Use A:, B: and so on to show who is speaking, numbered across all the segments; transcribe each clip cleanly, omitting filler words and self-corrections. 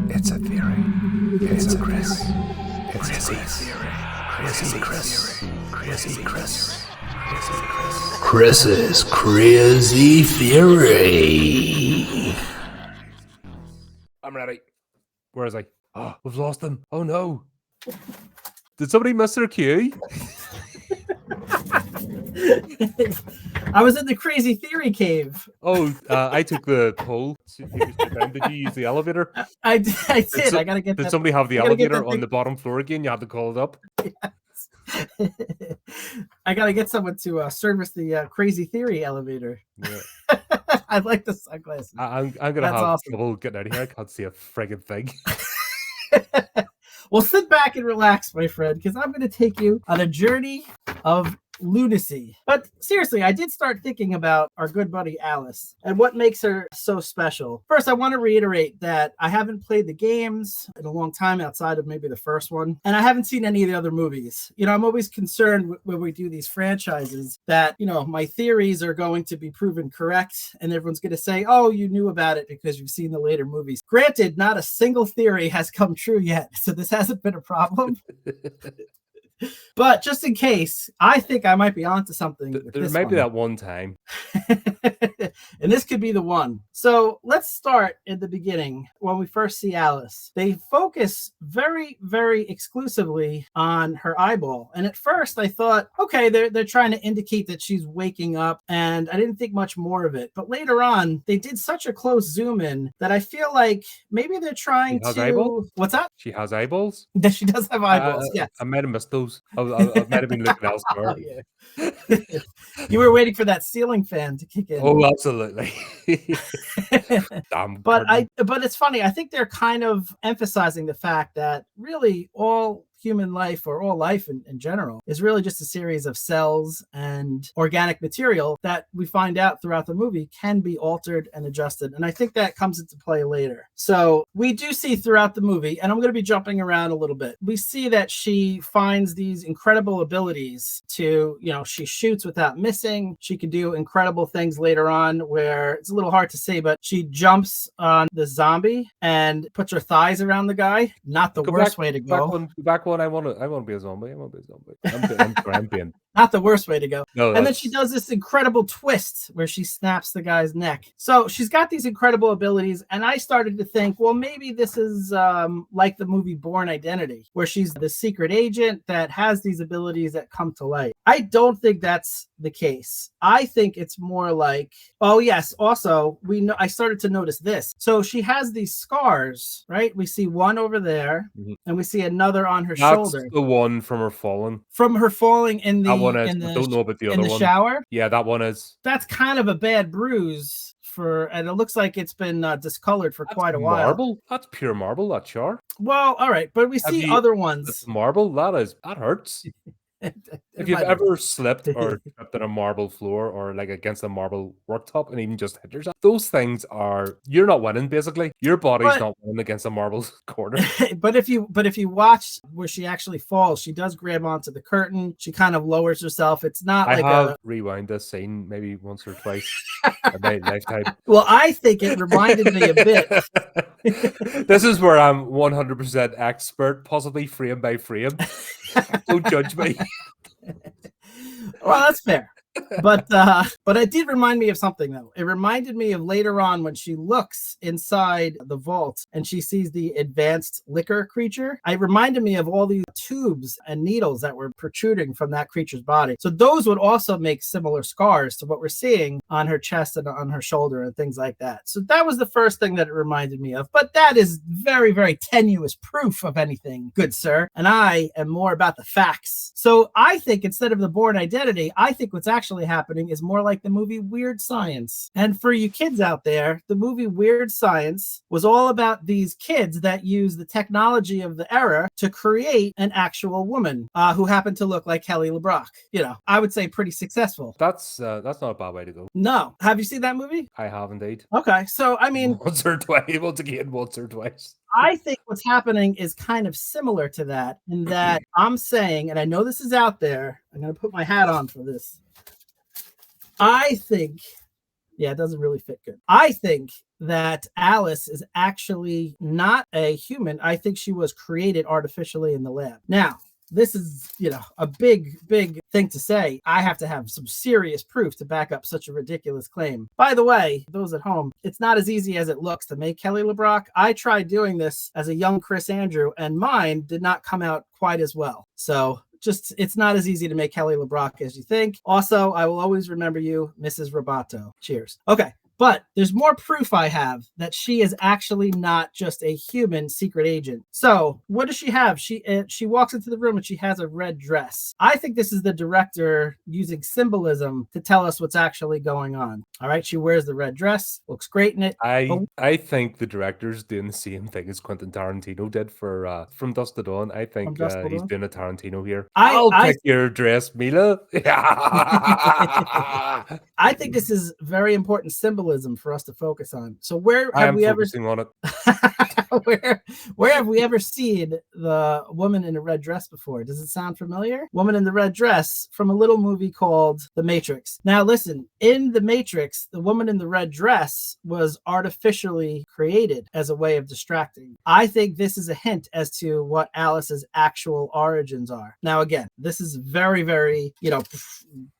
A: It's a theory. It's a Chris. It's a theory. Chris's crazy theory.
B: I'm ready. Where is he? Oh, we've lost him. Oh no. Did somebody miss their cue?
C: I was in the crazy theory cave.
B: Oh, I took the poll. Did you use the elevator?
C: I did. I gotta get.
B: Did somebody have the elevator on
C: thing.
B: the bottom floor again? You had to call it up.
C: Yes. I gotta get someone to service the crazy theory elevator.
B: Yeah.
C: I like the sunglasses.
B: I'm gonna have trouble getting out of here. I can't see a friggin' thing.
C: Well, sit back and relax, my friend, because I'm going to take you on a journey of lunacy. But seriously, I did start thinking about our good buddy Alice and what makes her so special. First, I want to reiterate that I haven't played the games in a long time outside of maybe the first one, and I haven't seen any of the other movies. You know, I'm always concerned when we do these franchises that, you know, my theories are going to be proven correct and everyone's going to say, oh, you knew about it because you've seen the later movies. Granted, not a single theory has come true yet, so this hasn't been a problem. But just in case, I think I might be onto something.
B: There might be that one time.
C: And this could be the one. So let's start in the beginning when we first see Alice. They focus very, very exclusively on her eyeball. And at first I thought, okay, they're trying to indicate that she's waking up, and I didn't think much more of it. But later on, they did such a close zoom in that I feel like maybe they're trying to...
B: Eyeballs?
C: What's that?
B: She has eyeballs?
C: She does have eyeballs, yes.
B: I might have missed those. I might have been looking elsewhere.
C: Oh, yeah. You were waiting for that ceiling fan to kick in.
B: Oh, absolutely. Damn.
C: But it's funny. I think they're kind of emphasizing the fact that really all human life, or all life in general, is really just a series of cells and organic material that we find out throughout the movie can be altered and adjusted. And I think that comes into play later. So we do see throughout the movie, and I'm going to be jumping around a little bit, we see that she finds these incredible abilities to, you know, she shoots without missing. She can do incredible things later on where it's a little hard to say, but she jumps on the zombie and puts her thighs around the guy. Not the worst way to go.
B: Back one. I want to be a zombie. I'm cramping.
C: Not the worst way to go.
B: No,
C: and then she does this incredible twist where she snaps the guy's neck. So she's got these incredible abilities, and I started to think, well, maybe this is like the movie Bourne Identity, where she's the secret agent that has these abilities that come to light. I don't think that's the case. I think it's more like, oh yes, also I started to notice this. So she has these scars, right? We see one over there, and we see another on her shoulder.
B: That's the one from her falling.
C: From her falling in the
B: I don't know about the other one.
C: In the shower?
B: Yeah, that one is.
C: That's kind of a bad bruise and it looks like it's been discolored for quite a while.
B: Marble? That's pure marble, that sure.
C: Well, all right, but we see other ones.
B: Marble? That hurts. If you've ever slipped or tripped on a marble floor or like against a marble worktop and even just hit yourself, those things you're not winning basically. Your body's not winning against a marble corner.
C: But if you watch where she actually falls, she does grab onto the curtain. She kind of lowers herself. It's not
B: I have rewound this scene maybe once or twice in my lifetime.
C: Well, I think it reminded me a bit.
B: This is where I'm 100% expert, possibly frame by frame. Don't judge me.
C: Well, that's fair. But it did remind me of something, though. It reminded me of later on when she looks inside the vault and she sees the advanced liquor creature. It reminded me of all these tubes and needles that were protruding from that creature's body. So those would also make similar scars to what we're seeing on her chest and on her shoulder and things like that. So that was the first thing that it reminded me of. But that is very, very tenuous proof of anything, good sir. And I am more about the facts. So I think instead of the Bourne Identity, I think what's actually happening is more like the movie Weird Science. And for you kids out there, the movie Weird Science was all about these kids that use the technology of the era to create an actual woman who happened to look like Kelly LeBrock. You know, I would say pretty successful.
B: That's not a bad way to go.
C: No. Have you seen that movie?
B: I have indeed.
C: Okay. So, I mean...
B: Once or twice.
C: I think what's happening is kind of similar to that, in that I'm saying, and I know this is out there, I'm going to put my hat on for this. I think, yeah, it doesn't really fit good. I think that Alice is actually not a human. I think she was created artificially in the lab. Now, this is, a big thing to say. I have to have some serious proof to back up such a ridiculous claim. By the way, those at home, it's not as easy as it looks to make Kelly LeBrock. I tried doing this as a young Chris Andrew, and mine did not come out quite as well. So it's not as easy to make Kelly LeBrock as you think. Also, I will always remember you, Mrs. Roboto. Cheers. Okay. But there's more proof I have that she is actually not just a human secret agent. So what does she have? She walks into the room and she has a red dress. I think this is the director using symbolism to tell us what's actually going on. All right, she wears the red dress, looks great in it.
B: I think the director's doing the same thing as Quentin Tarantino did for From Dusk to Dawn. I think he's doing a Tarantino here. I'll pick your dress, Mila.
C: I think this is very important symbolism for us to focus on. So where have we ever
B: on it?
C: where have we ever seen the woman in a red dress before? Does it sound familiar? Woman in the red dress from a little movie called The Matrix. Now listen, in The Matrix, the woman in the red dress was artificially created as a way of distracting. I think this is a hint as to what Alice's actual origins are. Now again, this is very, very,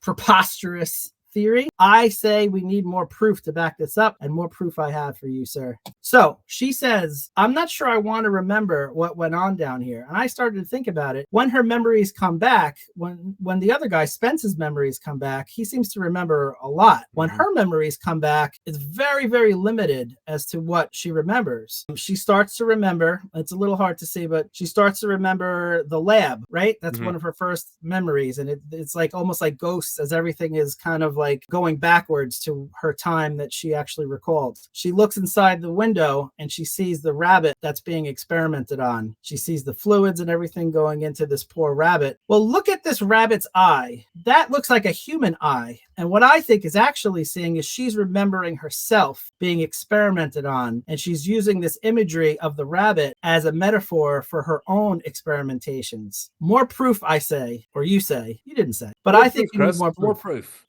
C: preposterous theory. I say we need more proof to back this up, and more proof I have for you, sir. So she says, I'm not sure I want to remember what went on down here. And I started to think about it. When her memories come back, when the other guy, Spence's memories come back, he seems to remember a lot. When her memories come back, it's very, very limited as to what she remembers. She starts to remember, it's a little hard to see, but she starts to remember the lab, right? That's one of her first memories. And it's like almost like ghosts, as everything is kind of like going backwards to her time that she actually recalled. She looks inside the window and she sees the rabbit that's being experimented on. She sees the fluids and everything going into this poor rabbit. Well, look at this rabbit's eye. That looks like a human eye. And what I think is actually seeing is she's remembering herself being experimented on. And she's using this imagery of the rabbit as a metaphor for her own experimentations. More proof, I say, or you say. You didn't say. But I think you need more proof.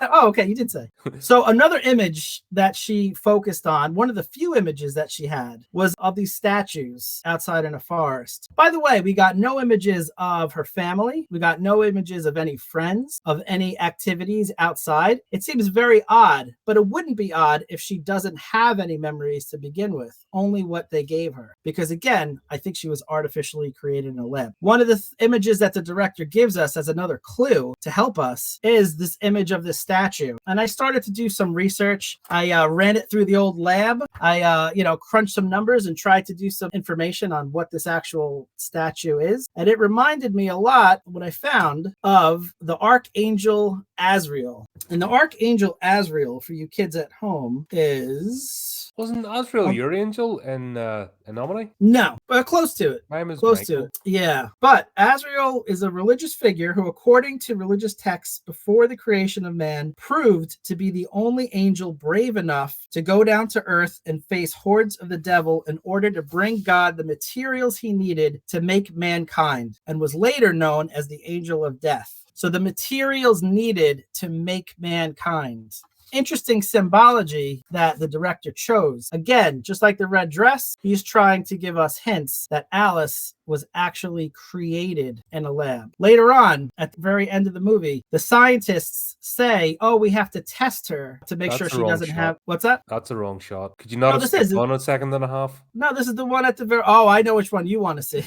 C: Oh, okay, you did say. So another image that she focused on, one of the few images that she had, was of these statues outside in a forest. By the way, we got no images of her family. We got no images of any friends, of any activities outside. It seems very odd, but it wouldn't be odd if she doesn't have any memories to begin with, only what they gave her. Because again, I think she was artificially created in a lab. One of the images that the director gives us as another clue to help us is this image of this statue. And I started to do some research. I ran it through the old lab. I crunched some numbers and tried to do some information on what this actual statue is. And it reminded me a lot, what I found, of the Archangel Azrael. And the Archangel Azrael, for you kids at home, is...
B: Wasn't Azrael your angel in Anomaly?
C: No, but close to it.
B: Mine was
C: close
B: Michael.
C: to it. Yeah. But Azrael is a religious figure who, according to religious texts before the creation of man, proved to be the only angel brave enough to go down to earth and face hordes of the devil in order to bring God the materials he needed to make mankind, and was later known as the angel of death. So the materials needed to make mankind. Interesting symbology that the director chose. Again, just like the red dress, he's trying to give us hints that Alice was actually created in a lab. Later on, at the very end of the movie, the scientists say, oh, we have to test her to make sure she doesn't have... What's that?
B: That's a wrong shot. Could you not have skipped on a second and a half?
C: No, this is the one at the very... Oh, I know which one you want to see.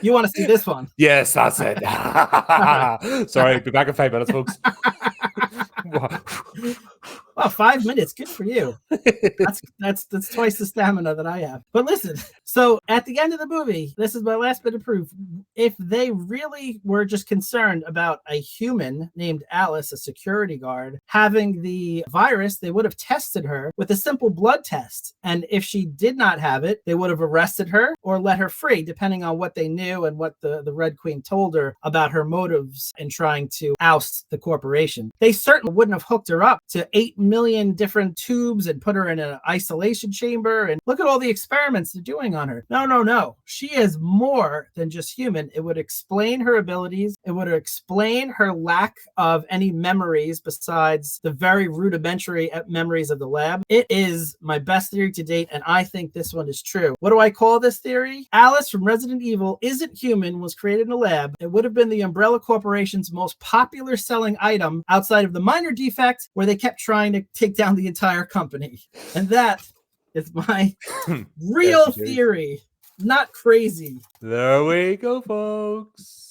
C: You want to see this one?
B: Yes, that's it. Sorry, be back in 5 minutes, folks.
C: Well, 5 minutes, good for you. That's twice the stamina that I have. But listen, so at the end of the movie, this is my last bit of proof. If they really were just concerned about a human named Alice, a security guard, having the virus, they would have tested her with a simple blood test. And if she did not have it, they would have arrested her or let her free, depending on what they knew and what the Red Queen told her about her motives in trying to oust the corporation. They certainly wouldn't have hooked her up to 8 million different tubes and put her in an isolation chamber. And look at all the experiments they're doing on her. No. She is more than just human. It would explain her abilities. It would explain her lack of any memories besides the very rudimentary memories of the lab. It is my best theory to date, and I think this one is true. What do I call this theory? Alice from Resident Evil isn't human, was created in a lab. It would have been the Umbrella Corporation's most popular selling item outside of the minor defect where they kept trying to take down the entire company. And that is my real theory. Not crazy.
B: There we go, folks.